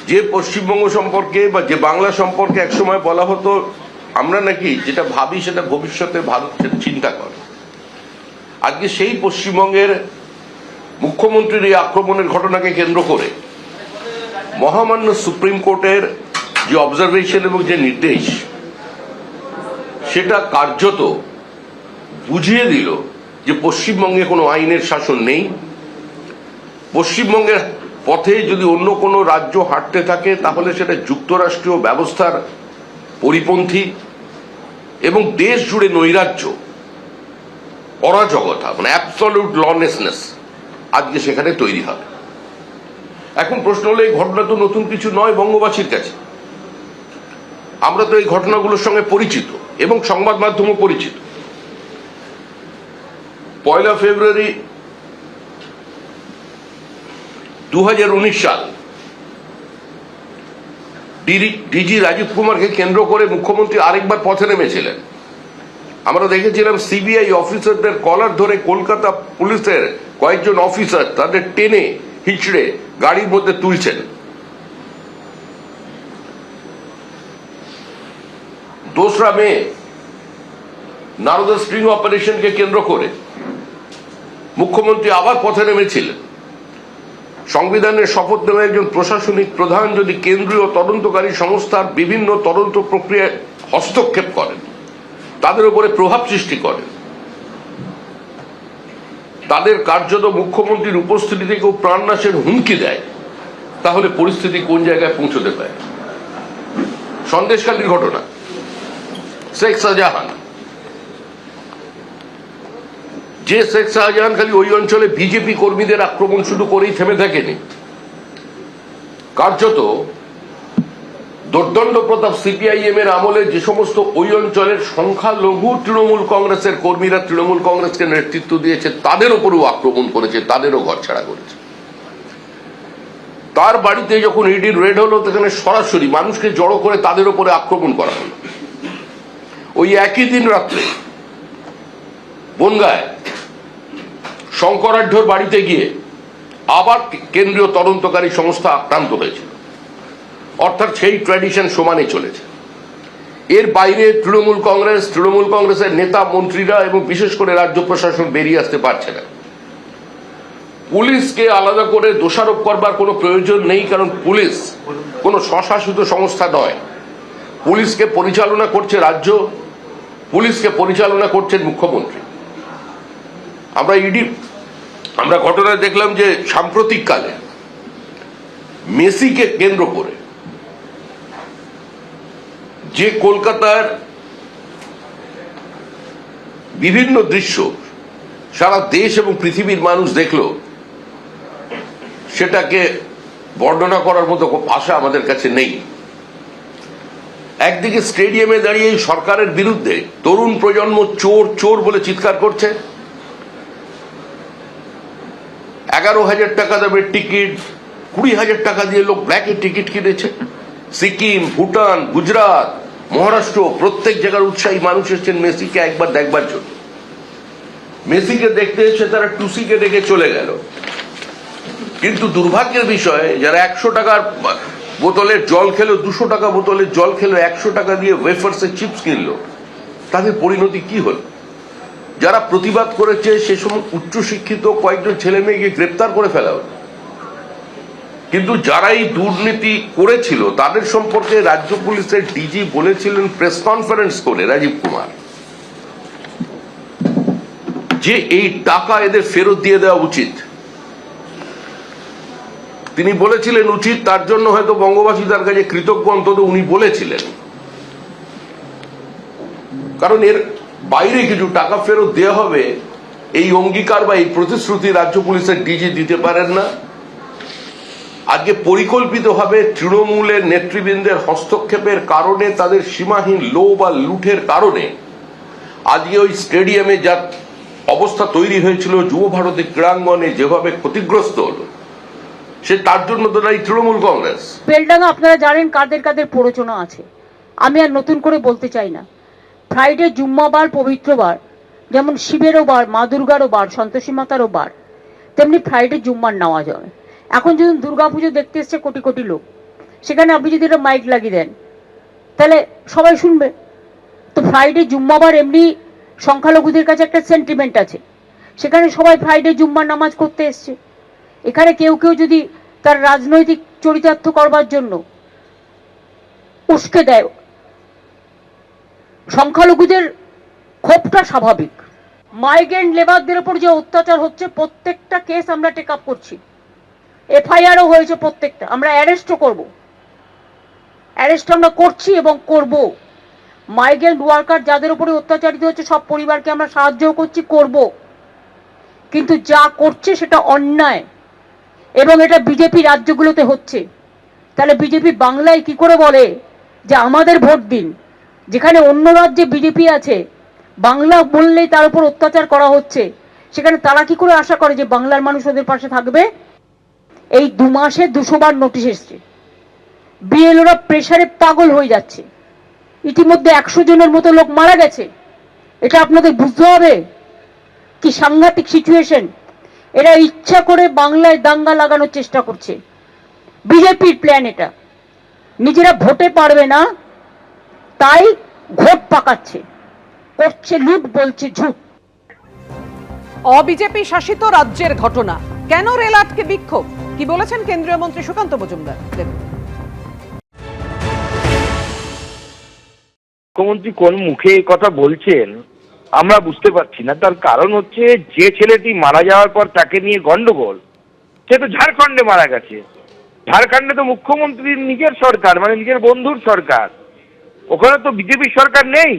যে পশ্চিমবঙ্গ সম্পর্কে বা যে বাংলা সম্পর্কে একসময় বলা হতো আমরা নাকি যেটা ভাবি সেটা ভবিষ্যতে ভারতের চিন্তা করে, আজকে সেই পশ্চিমবঙ্গের মুখ্যমন্ত্রীর এই আক্রমণের ঘটনাকে কেন্দ্র করে মহামান্য সুপ্রিম কোর্টের যে অবজারভেশন এবং যে নির্দেশ সেটা কার্যত বুঝিয়ে দিল যে পশ্চিমবঙ্গে কোনো আইনের শাসন নেই। পশ্চিমবঙ্গের পথে যদি অন্য কোনো রাজ্য হাঁটতে থাকে তাহলে সেটা যুক্তরাষ্ট্রীয় ব্যবস্থার পরিপন্থী এবং দেশ জুড়ে নৈরাজ্য, অরাজকতা, মানে অ্যাবসলিউট লনেসনেস আজকে সেখানে তৈরি হবে। এখন প্রশ্ন হলো, এই ঘটনা তো নতুন কিছু নয় বঙ্গবাসীর কাছে। আমরা তো এই ঘটনাগুলোর সঙ্গে পরিচিত এবং সংবাদ মাধ্যমও পরিচিত। 1 ফেব্রুয়ারি 2019 সাল ডিজি রাজীব কুমারকে কেন্দ্র করে মুখ্যমন্ত্রী আরেকবার পথে নেমেছিলেন। আমরা দেখেছিলাম সিবিআই অফিসারদের কলার ধরে কলকাতা পুলিশের কয়েকজন অফিসার তাদের টেনে হিঁচড়ে গাড়ির মধ্যে তুলছেন। 2রা মে নারদা স্ট্রিং অপারেশনকে কেন্দ্র করে মুখ্যমন্ত্রী আবার পথে নেমেছিলেন। সংবিধানের শপথ নেওয়া একজন প্রশাসনিক প্রধান যদি কেন্দ্রীয় তদন্তকারী সংস্থার বিভিন্ন তদন্ত প্রক্রিয়ায় হস্তক্ষেপ করেন, তাদের উপরে প্রভাব সৃষ্টি করেন, তাদের কার্যত মুখ্যমন্ত্রীর উপস্থিতিতে কেউ প্রাণনাশের হুমকি দেয়, তাহলে পরিস্থিতি কোন জায়গায় পৌঁছতে পারে। সন্দেশখালীর ঘটনা, শেখ শাহজাহান, যে শেখ শাহজাহান খালি ওই অঞ্চলে বিজেপি কর্মীদের আক্রমণ শুরু করেই থেমে থাকেনি, কার্যত দোর্দণ্ড প্রতাপ সিপিআইএম এর আমলে যে সমস্ত ওই অঞ্চলের সংখ্যালঘু তৃণমূল কংগ্রেসের কর্মীরা তৃণমূল কংগ্রেসকে নেতৃত্ব দিয়েছে তাদের উপরেও আক্রমণ করেছে, তাদেরও ঘরছাড়া করেছে। তার বাড়িতে যখন ইডির রেড হলো সেখানে সরাসরি মানুষকে জড়ো করে তাদের উপরে আক্রমণ করা হলো। ওই একই দিন রাত্রে বনগাঁয় শঙ্করাঢ্যর বাড়িতে গিয়ে আবার কেন্দ্রীয় তদন্তকারী সংস্থা আক্রান্ত হয়েছিল। অর্থাৎ সেই ট্র্যাডিশন সমানে চলেছে। এর বাইরে তৃণমূল কংগ্রেসের নেতা মন্ত্রীরা এবং বিশেষ করে রাজ্য প্রশাসন বেরিয়ে আসতে পারছে না। পুলিশকে আলাদা করে দোষারোপ করবার কোনো প্রয়োজন নেই, কারণ পুলিশ কোনো স্বশাসিত সংস্থা নয়। পুলিশকে পরিচালনা করছে রাজ্য, পুলিশকে পরিচালনা করছেন মুখ্যমন্ত্রী। আমরা ঘটনা দেখলাম যে সাম্প্রতিককালে মেসিকে কেন্দ্র করে যে কলকাতার বিভিন্ন দৃশ্য সারা দেশ এবং পৃথিবীর মানুষ দেখলো, সেটাকে বর্ণনা করার মতো ভাষা আমাদের কাছে নেই। একদিকে স্টেডিয়ামে দাঁড়িয়ে সরকারের বিরুদ্ধে তরুণ প্রজন্ম চোর চোর বলে চিৎকার করছে, 11,000 টাকা দামের টিকিট 20,000 টাকা দিয়ে লোক ব্ল্যাকে টিকিট কিনেছে। সিকিম, ভুটান, গুজরাট, মহারাষ্ট্র প্রত্যেক জায়গার উৎসাহী মানুষ এসেছেন মেসিকে একবার দেখবার জন্য। মেসিকে দেখতে এসে তারা টুসিকে ডেকে চলে গেল। কিন্তু দুর্ভাগ্যের বিষয়, যারা 100 টাকার বোতলের জল খেলো, 200 টাকা বোতলের জল খেলো, 100 টাকা দিয়ে ওয়েফার্সের চিপস কিনলো, তাদের পরিণতি কি হলো? যারা প্রতিবাদ করেছে সে সময় উচ্চশিক্ষিত কয়েকজন ছেলে মেয়েকে গ্রেপ্তার করে ফেলা হলো। কিন্তু যারা এই দুর্নীতি করেছিল তাদের সম্পর্কে রাজ্য পুলিশের ডিজি বলেছিলেন প্রেস কনফারেন্স করে, রাজীব কুমার, যে এই টাকা এদের ফেরত দিয়ে দেওয়া উচিত। তিনি বলেছিলেন উচিত, তার জন্য হয়তো বঙ্গবাসী তার কাছে কৃতজ্ঞ, অন্তত উনি বলেছিলেন। কারণ এর বাইরে কিছু টাকা ফেরত দেওয়া হবে এই অঙ্গীকার বা এই প্রতিশ্রুতি রাজ্য পুলিশের ডিজি দিতে পারেন না। আজকে পরিকল্পিতভাবে তৃণমূলের নেতৃবৃন্দের হস্তক্ষেপের কারণে, তাদের সীমাহীন লোভ আর লুঠের কারণে আজকে ওই স্টেডিয়ামে যা অবস্থা তৈরি হয়েছিল, যুব ভারতী ক্রীড়াঙ্গনে যেভাবে ক্ষতিগ্রস্ত হলো, সে তার জন্য তো এই তৃণমূল কংগ্রেস। বেলডাঙ্গা আপনারা জানেন কাদের কাদের প্ররোচনা আছে, আমি আর নতুন করে বলতে চাই না। ফ্রাইডে জুম্মাবার পবিত্রবার, যেমন শিবেরও বার, মা দুর্গারও বার, সন্তোষী মাতারও বার, তেমনি ফ্রাইডে জুম্মার নেওয়া যাবে। এখন যদি দুর্গাপুজো দেখতে এসছে কোটি কোটি লোক, সেখানে আপনি যদি একটা মাইক লাগিয়ে দেন তাহলে সবাই শুনবে। তো ফ্রাইডে জুম্মাবার এমনি সংখ্যালঘুদের কাছে একটা সেন্টিমেন্ট আছে, সেখানে সবাই ফ্রাইডে জুম্মার নামাজ করতে এসছে। এখানে কেউ কেউ যদি তার রাজনৈতিক চরিতার্থ করবার জন্য উস্কে দেয়, সংখ্যালঘুদের ক্ষোভটা স্বাভাবিক। মাইগ্রেন্ট লেবারদের উপর যে অত্যাচার হচ্ছে প্রত্যেকটা কেস আমরা টেক আপ করছি, এফআইআরও হয়েছে প্রত্যেকটা, আমরা অ্যারেস্টও করব, অ্যারেস্ট আমরা করছি এবং করব। মাইগ্রেন্ট ওয়ার্কার যাদের উপরে অত্যাচারিত হচ্ছে সব পরিবারকে আমরা সাহায্য করছি, করব, কিন্তু যা করছে সেটা অন্যায় এবং এটা বিজেপি রাজ্যগুলোতে হচ্ছে। তাহলে বিজেপি বাংলায় কি করে বলে যে আমাদের ভোট দিন, যেখানে অন্য রাজ্যে বিজেপি আছে, বাংলা বললেই তার উপর অত্যাচার করা হচ্ছে, সেখানে তারা কি করে আশা করে যে বাংলার মানুষ ওদের পাশে থাকবে? এই 2 মাসে 200 বার নোটিশ এসছে, বিএলওরা প্রেসারে পাগল হয়ে যাচ্ছে, ইতিমধ্যে 100 জনের মতো লোক মারা গেছে। এটা আপনাদের বুঝতে হবে কি সাংঘাতিক সিচুয়েশন। এরা ইচ্ছা করে বাংলায় দাঙ্গা লাগানোর চেষ্টা করছে, বিজেপির প্ল্যান এটা। নিজেরা ভোটে পারবে না তাই ভোট পাকাচ্ছে, করছে লুট, বলছে ঝুট। অবিজেপি শাসিত রাজ্যের ঘটনা, কেন রেল আটকে বিক্ষোভ, কি বলেছেন কেন্দ্রীয় মন্ত্রী সুকান্ত মজুমদার? দেখুন। মুখ্যমন্ত্রী কোন মুখে এই কথা বলছেন আমরা বুঝতে পারছি না। তার কারণ হচ্ছে, যে ছেলেটি মারা যাওয়ার পর তাকে নিয়ে গন্ডগোল, সে তো ঝাড়খণ্ডে মারা গেছে। ঝাড়খণ্ডে তো মুখ্যমন্ত্রীর নিজের সরকার, মানে নিজের বন্ধুর সরকার, ওখানে তো বিজেপির সরকার নেই।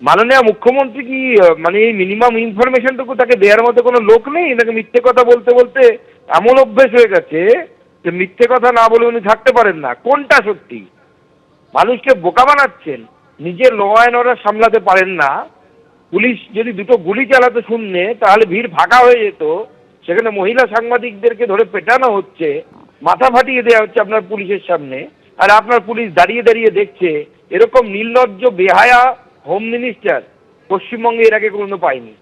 মাননীয় মুখ্যমন্ত্রী কি মানে এই মিনিমাম ইনফরমেশনটুকু তাকে দেওয়ার মতো কোনো লোক নেই? নাকি মিথ্যে কথা বলতে বলতে এমন অভ্যেস হয়ে গেছে যে মিথ্যে কথা না বলে উনি থাকতে পারেন না? কোনটা সত্যি? মানুষকে বোকা বানাচ্ছেন, নিজের ল অ্যান্ড অর্ডার সামলাতে পারেন না। পুলিশ যদি 2টো গুলি চালাতে শুনলে তাহলে ভিড় ফাঁকা হয়ে যেত, সেখানে মহিলা সাংবাদিকদেরকে ধরে পেটানো হচ্ছে, মাথা ফাটিয়ে দেওয়া হচ্ছে আপনার পুলিশের সামনে, আর আপনার পুলিশ দাঁড়িয়ে দাঁড়িয়ে দেখছে। এরকম নির্লজ্জ বেহায়া হোম মিনিস্টার পশ্চিমবঙ্গে এর আগে কোনো পায়নি।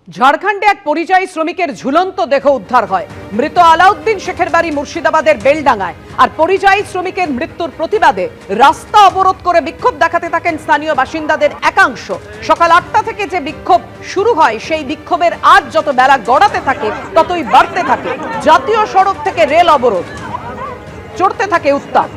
ঝাড়খণ্ডে এক পরিযায়ী শ্রমিকের ঝুলন্ত দেহ উদ্ধার হয়। মৃত আলাউদ্দিন শেখের বাড়ি মুর্শিদাবাদের বেলডাঙ্গায়। আর পরিযায়ী শ্রমিকের মৃত্যুর প্রতিবাদে রাস্তা অবরোধ করে বিক্ষোভ দেখাতে থাকেন স্থানীয় বাসিন্দাদের একাংশ। সকাল 8টা থেকে যে বিক্ষোভ শুরু হয়, সেই বিক্ষোভের আজ যত বেলা গড়াতে থাকে ততই বাড়তে থাকে। জাতীয় সড়ক থেকে রেল অবরোধ, চড়তে থাকে উত্তাপ।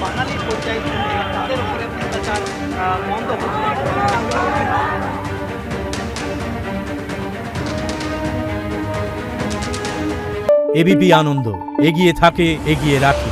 বাঙালি পর্যায়ে তাদের উপরে অত্যাচার বন্ধ হচ্ছে। এবিপি আনন্দ, এগিয়ে থাকে, এগিয়ে রাখে।